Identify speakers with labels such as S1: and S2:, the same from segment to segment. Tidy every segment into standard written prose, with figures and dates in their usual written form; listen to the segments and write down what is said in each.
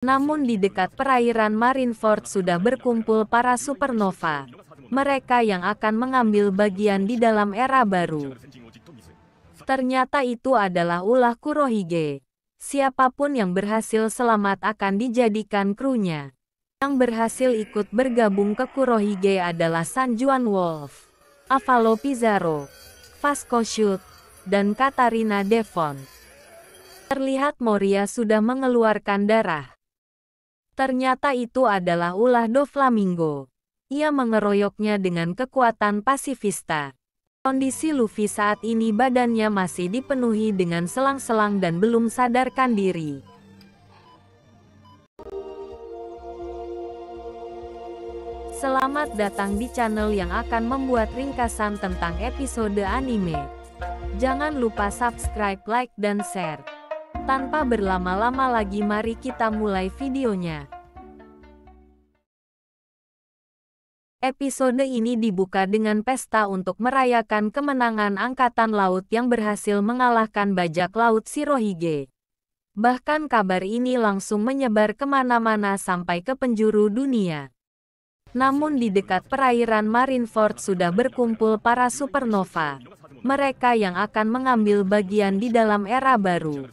S1: Namun di dekat perairan Marineford sudah berkumpul para supernova. Mereka yang akan mengambil bagian di dalam era baru. Ternyata itu adalah ulah Kurohige. Siapapun yang berhasil selamat akan dijadikan krunya. Yang berhasil ikut bergabung ke Kurohige adalah Sanjuan Wolf, Avalo Pizarro, Vasco Shoot, dan Katarina Devon. Terlihat Moria sudah mengeluarkan darah. Ternyata itu adalah ulah Doflamingo. Ia mengeroyoknya dengan kekuatan pasifista. Kondisi Luffy saat ini badannya masih dipenuhi dengan selang-selang dan belum sadarkan diri. Selamat datang di channel yang akan membuat ringkasan tentang episode anime. Jangan lupa subscribe, like, dan share. Tanpa berlama-lama lagi mari kita mulai videonya. Episode ini dibuka dengan pesta untuk merayakan kemenangan Angkatan Laut yang berhasil mengalahkan bajak laut Shirohige. Bahkan kabar ini langsung menyebar kemana-mana sampai ke penjuru dunia. Namun di dekat perairan Marineford sudah berkumpul para supernova. Mereka yang akan mengambil bagian di dalam era baru.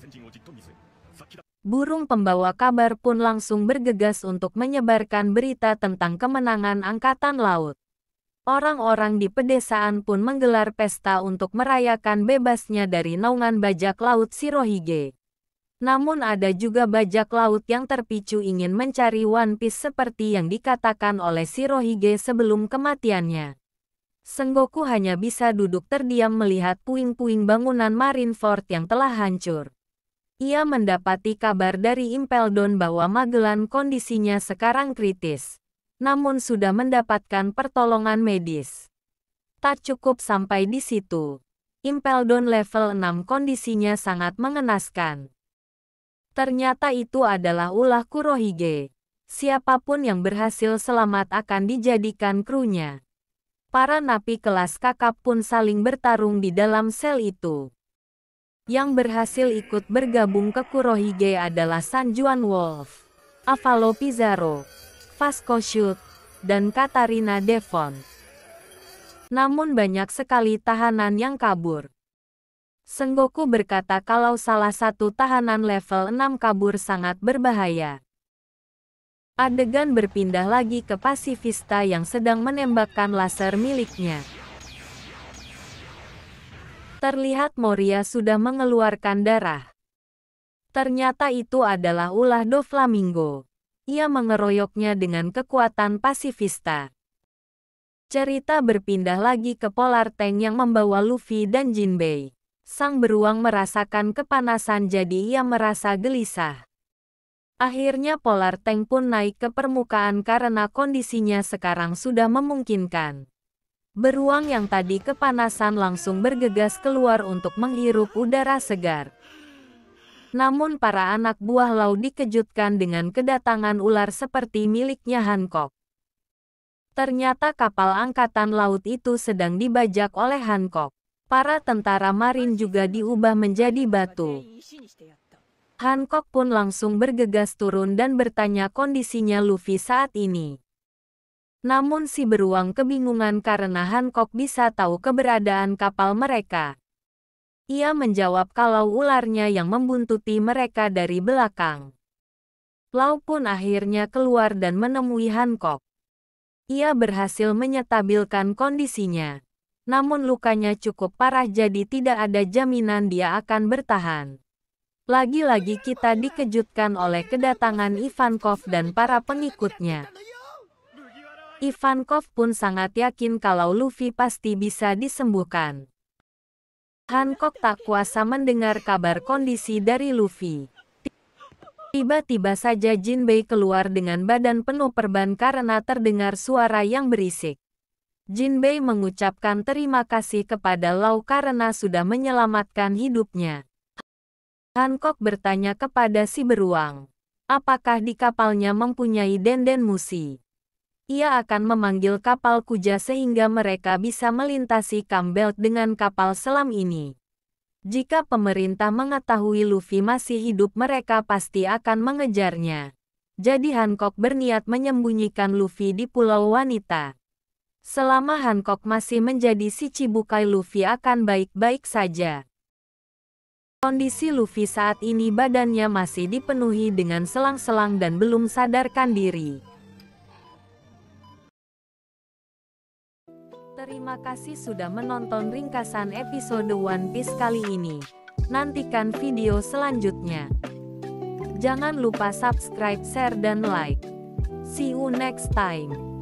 S1: Burung pembawa kabar pun langsung bergegas untuk menyebarkan berita tentang kemenangan Angkatan Laut. Orang-orang di pedesaan pun menggelar pesta untuk merayakan bebasnya dari naungan bajak laut Shirohige. Namun ada juga bajak laut yang terpicu ingin mencari One Piece seperti yang dikatakan oleh Shirohige sebelum kematiannya. Sengoku hanya bisa duduk terdiam melihat puing-puing bangunan Marineford yang telah hancur. Ia mendapati kabar dari Impel Down bahwa Magellan kondisinya sekarang kritis. Namun sudah mendapatkan pertolongan medis. Tak cukup sampai di situ. Impel Down level 6 kondisinya sangat mengenaskan. Ternyata itu adalah ulah Kurohige. Siapapun yang berhasil selamat akan dijadikan krunya. Para napi kelas kakap pun saling bertarung di dalam sel itu. Yang berhasil ikut bergabung ke Kurohige adalah Sanjuan Wolf, Avalo Pizarro, Vasco Shoot, dan Katarina Devon. Namun banyak sekali tahanan yang kabur. Sengoku berkata kalau salah satu tahanan level 6 kabur sangat berbahaya. Adegan berpindah lagi ke pasifista yang sedang menembakkan laser miliknya. Terlihat Moria sudah mengeluarkan darah. Ternyata itu adalah ulah Doflamingo. Ia mengeroyoknya dengan kekuatan pasifista. Cerita berpindah lagi ke Polar Tank yang membawa Luffy dan Jinbei. Sang beruang merasakan kepanasan jadi ia merasa gelisah. Akhirnya Polar Tank pun naik ke permukaan karena kondisinya sekarang sudah memungkinkan. Beruang yang tadi kepanasan langsung bergegas keluar untuk menghirup udara segar. Namun para anak buah Lau dikejutkan dengan kedatangan ular seperti miliknya Hancock. Ternyata kapal angkatan laut itu sedang dibajak oleh Hancock. Para tentara marin juga diubah menjadi batu. Hancock pun langsung bergegas turun dan bertanya kondisinya Luffy saat ini. Namun si beruang kebingungan karena Hancock bisa tahu keberadaan kapal mereka. Ia menjawab kalau ularnya yang membuntuti mereka dari belakang. Lau pun akhirnya keluar dan menemui Hancock. Ia berhasil menyetabilkan kondisinya. Namun lukanya cukup parah jadi tidak ada jaminan dia akan bertahan. Lagi-lagi kita dikejutkan oleh kedatangan Ivankov dan para pengikutnya. Ivankov pun sangat yakin kalau Luffy pasti bisa disembuhkan. Hancock tak kuasa mendengar kabar kondisi dari Luffy. Tiba-tiba saja Jinbei keluar dengan badan penuh perban karena terdengar suara yang berisik. Jinbei mengucapkan terima kasih kepada Lau karena sudah menyelamatkan hidupnya. Hancock bertanya kepada si beruang, apakah di kapalnya mempunyai denden musi? Ia akan memanggil kapal kuja sehingga mereka bisa melintasi Cambelt dengan kapal selam ini. Jika pemerintah mengetahui Luffy masih hidup mereka pasti akan mengejarnya. Jadi Hancock berniat menyembunyikan Luffy di Pulau Wanita. Selama Hancock masih menjadi si Chibukai, Luffy akan baik-baik saja. Kondisi Luffy saat ini, badannya masih dipenuhi dengan selang-selang dan belum sadarkan diri. Terima kasih sudah menonton ringkasan episode One Piece kali ini. Nantikan video selanjutnya. Jangan lupa subscribe, share, dan like. See you next time.